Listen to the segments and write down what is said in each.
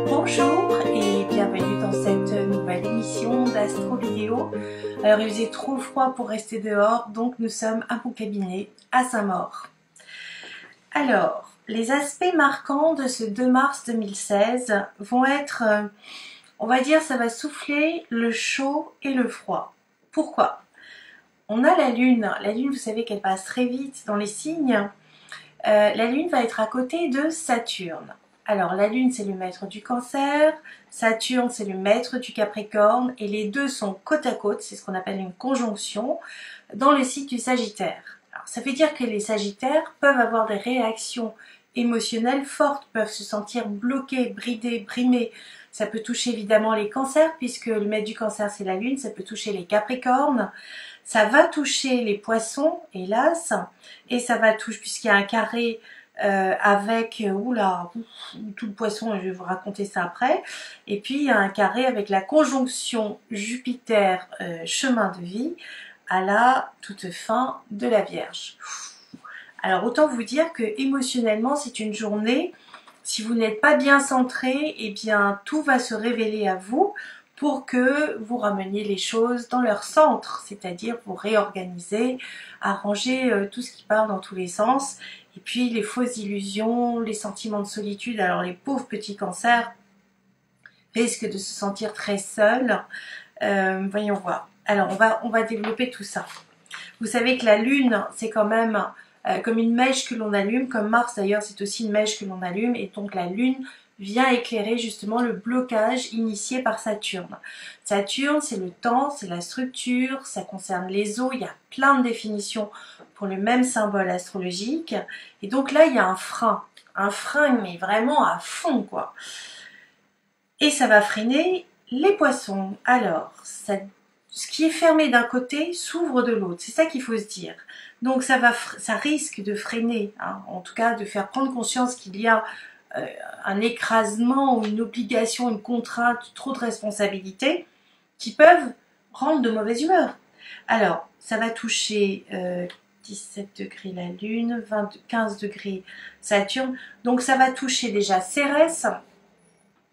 Bonjour et bienvenue dans cette nouvelle émission d'Astro Vidéo. Alors il faisait trop froid pour rester dehors, donc nous sommes à mon cabinet à Saint-Maur. Alors, les aspects marquants de ce 2 mars 2016 vont être, on va dire, ça va souffler le chaud et le froid. Pourquoi? On a la Lune, vous savez qu'elle passe très vite dans les signes. La Lune va être à côté de Saturne. Alors la Lune c'est le maître du Cancer, Saturne c'est le maître du Capricorne et les deux sont côte à côte, c'est ce qu'on appelle une conjonction dans le signe du Sagittaire. Alors, ça veut dire que les Sagittaires peuvent avoir des réactions émotionnelles fortes, peuvent se sentir bloqués, bridés, brimés. Ça peut toucher évidemment les Cancers puisque le maître du Cancer c'est la Lune, ça peut toucher les Capricornes. Ça va toucher les Poissons, hélas, et ça va toucher, puisqu'il y a un carré avec, tout le Poisson, je vais vous raconter ça après, et puis il y a un carré avec la conjonction Jupiter, chemin de vie, à la toute fin de la Vierge. Alors autant vous dire que émotionnellement c'est une journée, si vous n'êtes pas bien centré, eh bien tout va se révéler à vous, pour que vous rameniez les choses dans leur centre, c'est-à-dire vous réorganiser, arranger tout ce qui part dans tous les sens, et puis les fausses illusions, les sentiments de solitude. Alors les pauvres petits Cancers risquent de se sentir très seuls. Voyons voir. Alors on va développer tout ça. Vous savez que la Lune, c'est quand même comme une mèche que l'on allume, comme Mars d'ailleurs, c'est aussi une mèche que l'on allume, et donc la Lune vient éclairer justement le blocage initié par Saturne. Saturne, c'est le temps, c'est la structure, ça concerne les eaux, il y a plein de définitions pour le même symbole astrologique. Et donc là, il y a un frein mais vraiment à fond, quoi. Et ça va freiner les Poissons. Alors, ce qui est fermé d'un côté s'ouvre de l'autre, c'est ça qu'il faut se dire. Donc ça risque de freiner, hein, en tout cas de faire prendre conscience qu'il y a un écrasement ou une obligation, une contrainte, trop de responsabilités qui peuvent rendre de mauvaise humeur. Alors, ça va toucher 17 degrés la Lune, 15 degrés Saturne. Donc ça va toucher déjà Cérès.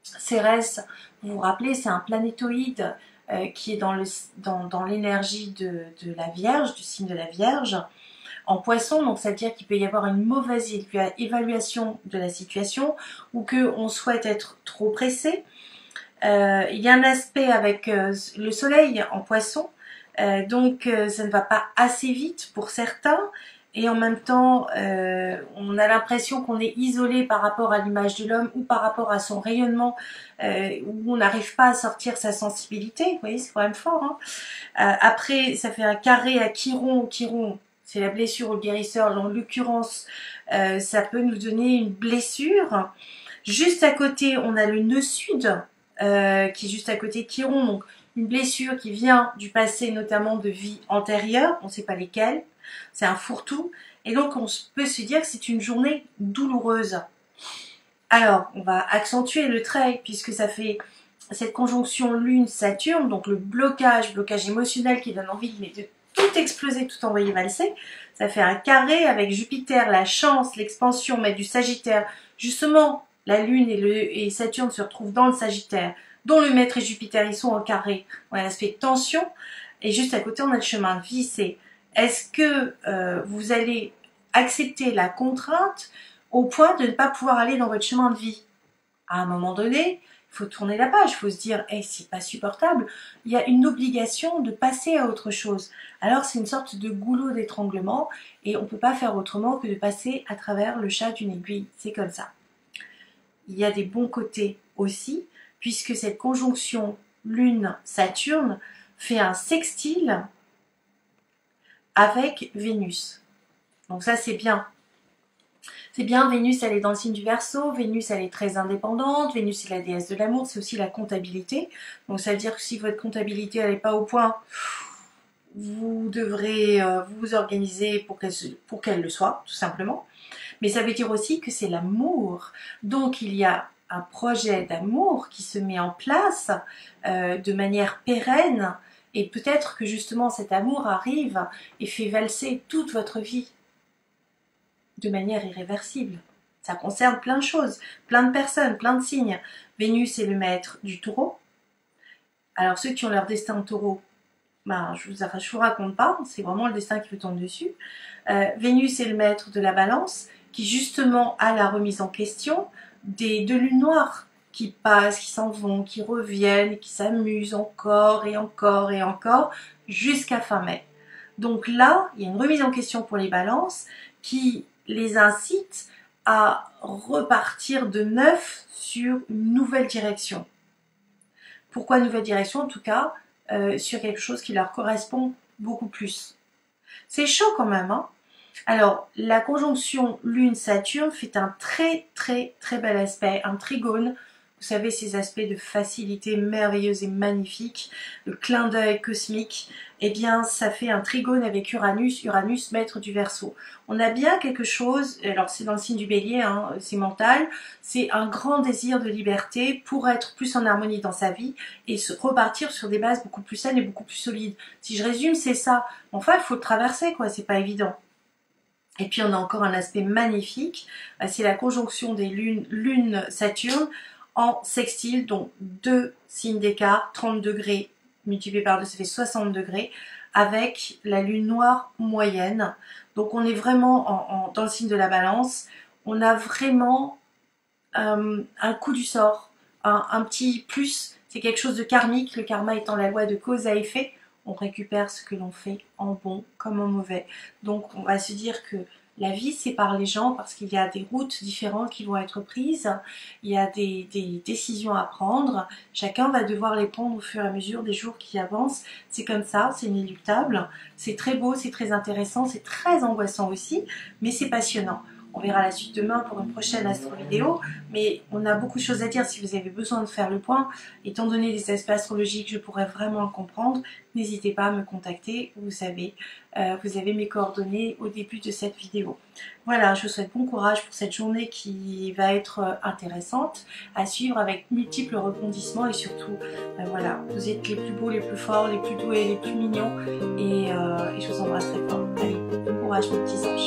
Cérès, vous vous rappelez, c'est un planétoïde qui est dans l'énergie de la Vierge, du signe de la Vierge. En Poisson, donc ça veut dire qu'il peut y avoir une mauvaise évaluation de la situation ou qu'on souhaite être trop pressé. Il y a un aspect avec le Soleil en Poisson, donc ça ne va pas assez vite pour certains et en même temps on a l'impression qu'on est isolé par rapport à l'image de l'homme ou par rapport à son rayonnement où on n'arrive pas à sortir sa sensibilité. Vous voyez, c'est quand même fort, hein. Après, ça fait un carré à Chiron. Chiron, c'est la blessure ou le guérisseur. En l'occurrence, ça peut nous donner une blessure. Juste à côté, on a le nœud sud, qui est juste à côté de Chiron. Donc, une blessure qui vient du passé, notamment de vie antérieure. On ne sait pas lesquelles. C'est un fourre-tout. Et donc, on peut se dire que c'est une journée douloureuse. Alors, on va accentuer le trait, puisque ça fait cette conjonction Lune-Saturne, donc le blocage émotionnel qui donne envie de tout exploser, tout envoyer valser. Ça fait un carré avec Jupiter, la chance, l'expansion, mais du Sagittaire. Justement, la Lune et Saturne se retrouvent dans le Sagittaire, dont le maître et Jupiter, ils sont en carré. On a l'aspect tension. Et juste à côté, on a le chemin de vie. C'est est-ce que vous allez accepter la contrainte au point de ne pas pouvoir aller dans votre chemin de vie? À un moment donné, il faut tourner la page, il faut se dire hey, c'est pas supportable, il y a une obligation de passer à autre chose. Alors c'est une sorte de goulot d'étranglement et on ne peut pas faire autrement que de passer à travers le chat d'une aiguille, c'est comme ça. Il y a des bons côtés aussi, puisque cette conjonction Lune-Saturne fait un sextile avec Vénus. Donc ça c'est bien. C'est bien, Vénus elle est dans le signe du Verseau, Vénus elle est très indépendante, Vénus c'est la déesse de l'amour, c'est aussi la comptabilité. Donc ça veut dire que si votre comptabilité elle n'est pas au point, vous devrez vous organiser pour qu'elle le soit, tout simplement. Mais ça veut dire aussi que c'est l'amour. Donc il y a un projet d'amour qui se met en place de manière pérenne, et peut-être que justement cet amour arrive et fait valser toute votre vie de manière irréversible. Ça concerne plein de choses, plein de personnes, plein de signes. Vénus est le maître du taureau. Alors ceux qui ont leur destin en taureau, ben, je vous raconte pas, c'est vraiment le destin qui vous tombe dessus. Vénus est le maître de la balance, qui justement a la remise en question des deux lunes noires qui passent, qui s'en vont, qui reviennent, qui s'amusent encore et encore et encore jusqu'à fin mai. Donc là, il y a une remise en question pour les balances qui les incite à repartir de neuf sur une nouvelle direction. Pourquoi nouvelle direction? En tout cas, sur quelque chose qui leur correspond beaucoup plus. C'est chaud quand même, hein? Alors, la conjonction Lune-Saturne fait un très bel aspect, un trigone. Vous savez, ces aspects de facilité merveilleuse et magnifique, le clin d'œil cosmique, eh bien, ça fait un trigone avec Uranus, Uranus maître du Verseau. On a bien quelque chose, alors c'est dans le signe du Bélier, hein, c'est mental, c'est un grand désir de liberté pour être plus en harmonie dans sa vie et se repartir sur des bases beaucoup plus saines et beaucoup plus solides. Si je résume, c'est ça. Enfin, il faut le traverser, quoi, c'est pas évident. Et puis, on a encore un aspect magnifique, c'est la conjonction des lunes, Lune-Saturne, en sextile, donc 2 signes d'écart, 30 degrés multiplié par 2, ça fait 60 degrés, avec la lune noire moyenne. Donc on est vraiment dans le signe de la balance, on a vraiment un coup du sort, un petit plus, c'est quelque chose de karmique, le karma étant la loi de cause à effet, on récupère ce que l'on fait en bon comme en mauvais. Donc on va se dire que la vie sépare les gens parce qu'il y a des routes différentes qui vont être prises, il y a des décisions à prendre, chacun va devoir les prendre au fur et à mesure des jours qui avancent, c'est comme ça, c'est inéluctable, c'est très beau, c'est très intéressant, c'est très angoissant aussi, mais c'est passionnant. On verra la suite demain pour une prochaine astro vidéo, mais on a beaucoup de choses à dire si vous avez besoin de faire le point. Étant donné les aspects astrologiques, je pourrais vraiment le comprendre. N'hésitez pas à me contacter, vous savez, vous avez mes coordonnées au début de cette vidéo. Voilà, je vous souhaite bon courage pour cette journée qui va être intéressante à suivre avec multiples rebondissements et surtout, voilà, vous êtes les plus beaux, les plus forts, les plus doux et les plus mignons et je vous embrasse très fort. Allez, bon courage mes petits anges.